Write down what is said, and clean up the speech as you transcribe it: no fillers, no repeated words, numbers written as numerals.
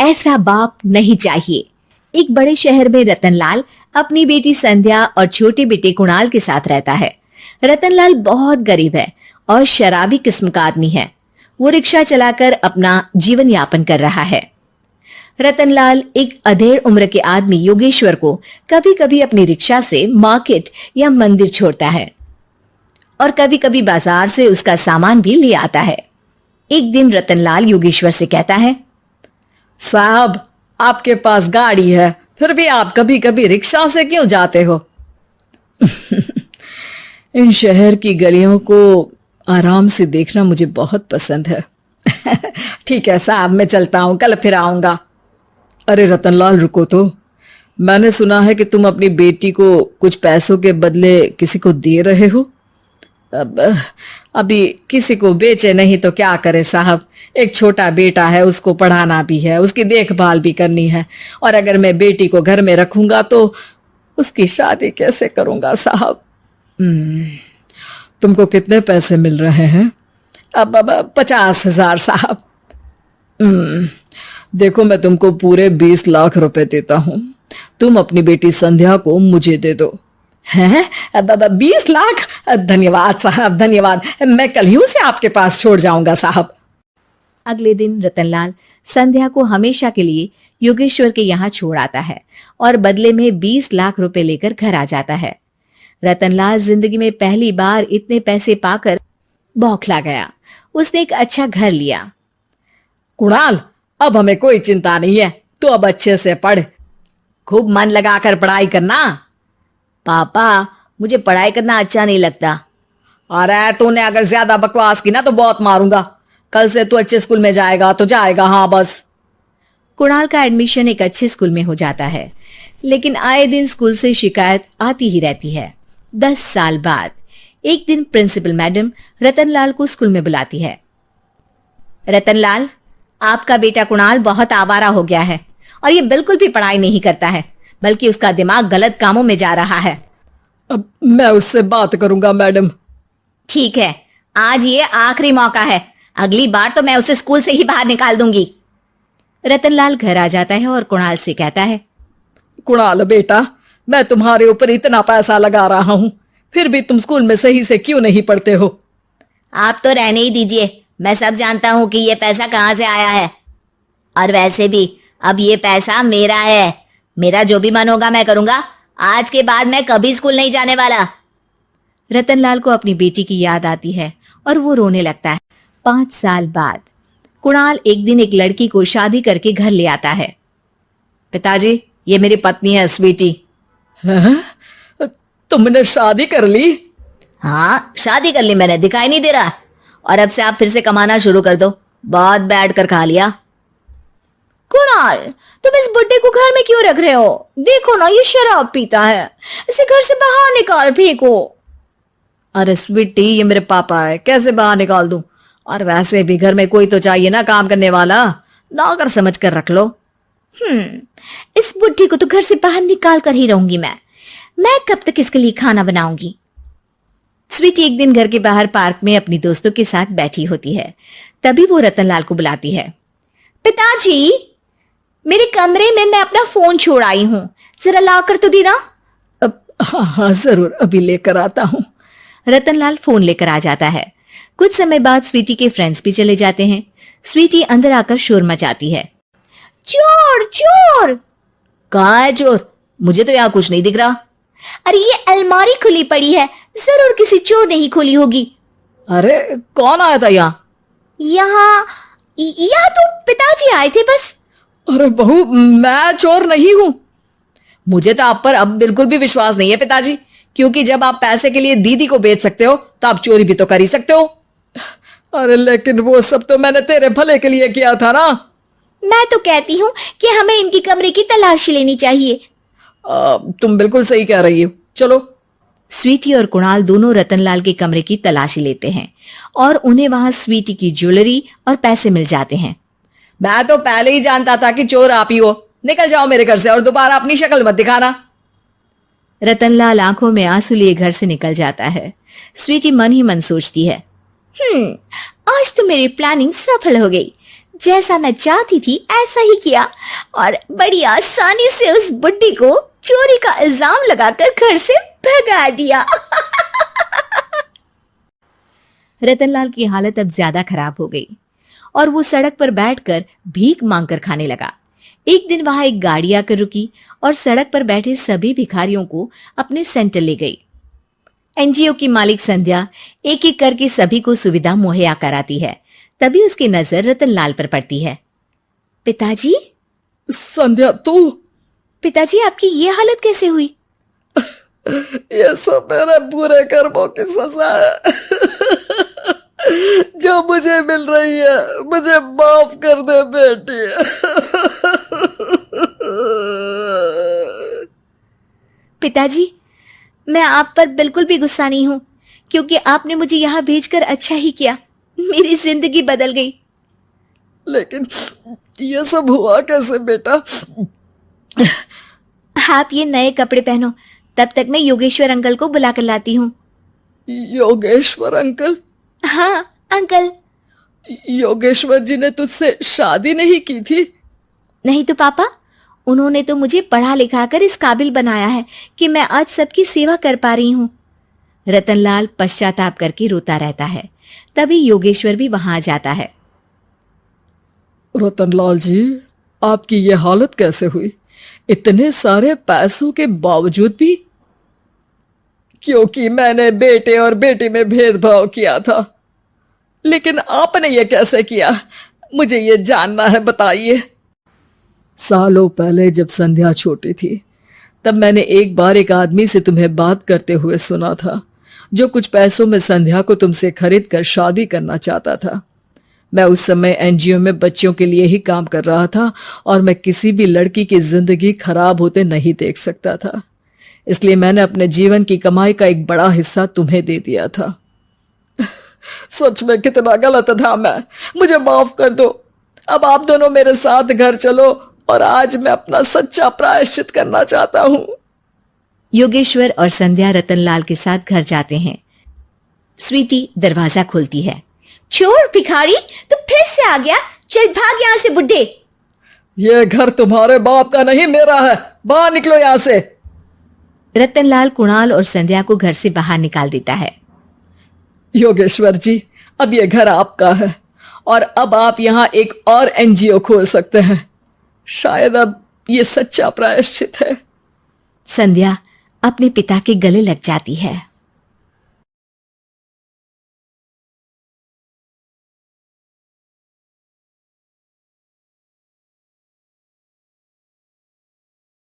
ऐसा बाप नहीं चाहिए। एक बड़े शहर में रतनलाल अपनी बेटी संध्या और छोटे बेटे कुणाल के साथ रहता है। रतनलाल बहुत गरीब है और शराबी किस्म का आदमी है। वो रिक्शा चलाकर अपना जीवन यापन कर रहा है। रतनलाल एक अधेड़ उम्र के आदमी योगेश्वर को कभी कभी अपनी रिक्शा से मार्केट या मंदिर छोड़ता है और कभी कभी बाजार से उसका सामान भी ले आता है। एक दिन रतनलाल योगेश्वर से कहता है, साहब, आपके पास गाड़ी है, फिर भी आप कभी कभी रिक्शा से क्यों जाते हो? इन शहर की गलियों को आराम से देखना मुझे बहुत पसंद है। ठीक है साहब, मैं चलता हूं, कल फिर आऊंगा। अरे रतनलाल, रुको तो। मैंने सुना है कि तुम अपनी बेटी को कुछ पैसों के बदले किसी को दे रहे हो। अभी किसी को बेचे नहीं तो क्या करे साहब। एक छोटा बेटा है, उसको पढ़ाना भी है, उसकी देखभाल भी करनी है, और अगर मैं बेटी को घर में रखूंगा तो उसकी शादी कैसे करूंगा साहब। तुमको कितने पैसे मिल रहे हैं? अब 50,000 साहब। देखो, मैं तुमको पूरे 20 लाख रुपए देता हूं। तुम अपनी बेटी संध्या को मुझे दे दो। हैं? 20 लाख? धन्यवाद साहब, धन्यवाद। मैं कल ही उसे आपके पास छोड़ जाऊंगा साहब। अगले दिन रतनलाल संध्या को हमेशा के लिए योगेश्वर के यहाँ छोड़ आता है और बदले में 20 लाख रुपए लेकर घर आ जाता है। रतनलाल जिंदगी में पहली बार इतने पैसे पाकर बौखला गया। उसने एक अच्छा घर लिया। कुणाल, अब हमें कोई चिंता नहीं है, तू अब अच्छे से पढ़, खूब मन लगाकर पढ़ाई करना। पापा, मुझे पढ़ाई करना अच्छा नहीं लगता। अरे तूने अगर ज्यादा बकवास की ना तो बहुत मारूंगा। कल से तू अच्छे स्कूल में जाएगा तो जाएगा, हाँ बस। कुणाल का एडमिशन एक अच्छे स्कूल में हो जाता है, लेकिन आए दिन स्कूल से शिकायत आती ही रहती है। 10 साल बाद एक दिन प्रिंसिपल मैडम रतनलाल को स्कूल में बुलाती है। रतनलाल, आपका बेटा कुणाल बहुत आवारा हो गया है और ये बिल्कुल भी पढ़ाई नहीं करता है, बल्कि उसका दिमाग गलत कामों में जा रहा है। अब मैं उससे बात करूंगा मैडम। ठीक है, आज ये आखिरी मौका है, अगली बार तो मैं उसे स्कूल से ही बाहर निकाल दूंगी। रतनलाल घर आ जाता है और कुणाल से कहता है, कुणाल बेटा, मैं तुम्हारे ऊपर इतना पैसा लगा रहा हूं, फिर भी तुम स्कूल में सही से क्यों नहीं पढ़ते हो? आप तो रहने ही दीजिए, मैं सब जानता हूं कि ये पैसा कहां से आया है। और वैसे भी अब ये पैसा मेरा है, मेरा जो भी मन होगा मैं करूंगा। आज के बाद मैं कभी स्कूल नहीं जाने वाला। रतनलाल को अपनी बेटी की याद आती है और वो रोने लगता है। 5 साल बाद कुणाल एक दिन एक लड़की को शादी करके घर ले आता है। पिताजी, ये मेरी पत्नी है स्वीटी। तुमने शादी कर ली? हाँ, शादी कर ली मैंने, दिखाई नहीं दे रहा। और अब से आप फिर से कमाना शुरू कर दो, बहुत बैठ कर खा लिया। कुणाल, तुम इस बुड्ढे को घर में क्यों रख रहे हो? देखो ना, ये शराब पीता है, इसे घर से बाहर निकाल फेंको। अरे स्वीटी, ये मेरे पापा है, कैसे बाहर निकाल दूं? और वैसे भी घर में कोई तो चाहिए ना काम करने वाला, नौकर समझ कर रख लो। इस बुड्ढी को तो घर से बाहर निकाल कर ही रहूंगी मैं कब तक इसके लिए खाना बनाऊंगी। स्वीटी एक दिन घर के बाहर पार्क में अपनी दोस्तों के साथ बैठी होती है। तभी वो रतनलाल को बुलाती है। पिताजी, मेरे कमरे में मैं अपना फोन छोड़ आई हूं, जरा लाकर तो देना। हाँ जरूर, अभी लेकर आता हूं। रतनलाल फोन लेकर आ जाता है। कुछ समय बाद स्वीटी के फ्रेंड्स भी चले जाते हैं। स्वीटी अंदर आकर शोर मचाती है। चोर चोर! कहाँ है चोर? मुझे तो यहाँ कुछ नहीं दिख रहा। अरे ये अलमारी खुली पड़ी है, जरूर किसी चोर ने ही खोली होगी। अरे कौन आया था यहाँ? यहाँ तो पिताजी आए थे बस। अरे बहू, मैं चोर नहीं हूं। मुझे तो आप पर अब बिल्कुल भी विश्वास नहीं है पिताजी, क्योंकि जब आप पैसे के लिए दीदी को बेच सकते हो तो आप चोरी भी तो कर ही सकते हो। अरे लेकिन वो सब तो मैंने तेरे भले के लिए किया था ना। मैं तो कहती हूँ कि हमें इनकी कमरे की तलाशी लेनी चाहिए। तुम बिल्कुल सही कह रही हो, चलो। स्वीटी और कुणाल दोनों रतनलाल के कमरे की तलाशी लेते हैं और उन्हें वहां स्वीटी की ज्वेलरी और पैसे मिल जाते हैं। मैं तो पहले ही जानता था कि चोर आप ही हो। निकल जाओ मेरे घर से और दोबारा अपनी शक्ल मत दिखाना। रतनलाल आंखों में आंसू लिए घर से निकल जाता है। स्वीटी मन ही मन सोचती है, आज तो मेरी प्लानिंग सफल हो गई। जैसा मैं चाहती थी ऐसा ही किया और बड़ी आसानी से उस बुड्ढी को चोरी का इल्जाम लगाकर घर से भगा दिया। रतनलाल की हालत अब ज्यादा खराब हो गई और वो सड़क पर बैठकर भीख मांगकर खाने लगा। एक दिन वहां एक गाड़ी आकर रुकी और सड़क पर बैठे सभी भिखारियों को अपने सेंटर ले गई। एनजीओ की मालिक संध्या एक एक करके सभी को सुविधा मुहैया कराती है। तभी उसकी नजर रतनलाल पर पड़ती है। पिताजी? संध्या तू? पिताजी, आपकी ये हालत कैसे हुई? ये सब मेरे बुरे कर्मों की सजा है जो मुझे मिल रही है। मुझे माफ कर दे बेटी। पिताजी, मैं आप पर बिल्कुल भी गुस्सा नहीं हूं, क्योंकि आपने मुझे यहां भेजकर अच्छा ही किया। मेरी जिंदगी बदल गई। लेकिन ये सब हुआ कैसे बेटा? आप ये नए कपड़े पहनो, तब तक मैं योगेश्वर अंकल को बुला कर लाती हूँ। योगेश्वर अंकल? हाँ अंकल। योगेश्वर जी ने तुझसे शादी नहीं की थी? नहीं तो पापा, उन्होंने तो मुझे पढ़ा लिखा कर इस काबिल बनाया है कि मैं आज सबकी सेवा कर पा रही हूँ। रतनलाल पश्चाताप करके रोता रहता है। तभी योगेश्वर भी वहां आ जाता है। रतनलाल जी, आपकी ये हालत कैसे हुई? इतने सारे पैसों के बावजूद भी? क्योंकि मैंने बेटे और बेटी में भेदभाव किया था। लेकिन आपने ये कैसे किया? मुझे ये जानना है, बताइए। सालों पहले जब संध्या छोटी थी, तब मैंने एक बार एक आदमी से तुम्हें बात करते हुए सुना था, जो कुछ पैसों में संध्या को तुमसे खरीद कर शादी करना चाहता था। मैं उस समय एनजीओ में बच्चों के लिए ही काम कर रहा था और मैं किसी भी लड़की की जिंदगी खराब होते नहीं देख सकता था। इसलिए मैंने अपने जीवन की कमाई का एक बड़ा हिस्सा तुम्हें दे दिया था। सच में कितना गलत था मैं। मुझे माफ कर दो। अब आप दोनों मेरे साथ घर चलो और आज मैं अपना सच्चा प्रायश्चित करना चाहता हूं। योगेश्वर और संध्या रतनलाल के साथ घर जाते हैं। स्वीटी दरवाजा खोलती है। चोर भिखारी, तू फिर से आ गया? चल भाग यहां से बुड्ढे। ये घर तुम्हारे बाप का नहीं, मेरा है। बाहर निकलो यहां से। रतनलाल कुणाल और संध्या को घर से बाहर निकाल देता है। योगेश्वर जी, अब ये घर आपका है और अब आप यहां एक और एनजीओ खोल सकते हैं। शायद अब ये सच्चा प्रायश्चित है। संध्या अपने पिता के गले लग जाती है।